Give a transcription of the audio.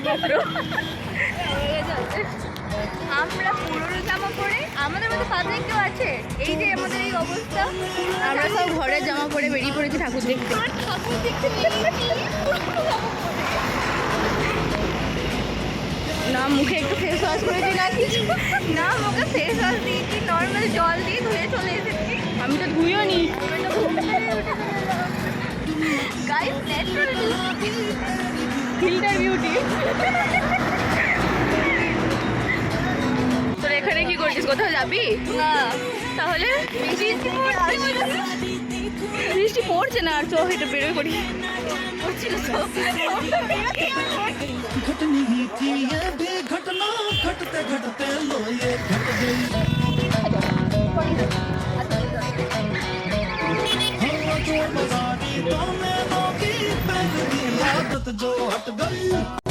GoPro. আমরা পুরনো জামা পরে, আমাদের মধ্যে পাতলা কেউ আছে? এই যে আমাদের এই অবস্থা, আমরা সব ঘরের জামা পরে বেরিয়ে পড়েছি ঠাকুর দেখতে। না মুখে একটু ফেস ওয়াশ করেছি, না কিছু না, মুখে ফেস ওয়াশ দিয়েছি, নর্মাল জল দিয়ে ধুয়ে চলে এসেছি। আমি তো ধুইও নি। Guys natural filter beauty. তোর এখানে কি করছিস? কোথাও যাবি না? তাহলে বৃষ্টি পড়ছে না, আর চো এটা বেরোয় করি। পড়ছিল তো। घटनी ही थी ये भी घटना घटते घटते लो ये घट गई जो बजानी तो मैं नौकी पहली आदत जो हट गई।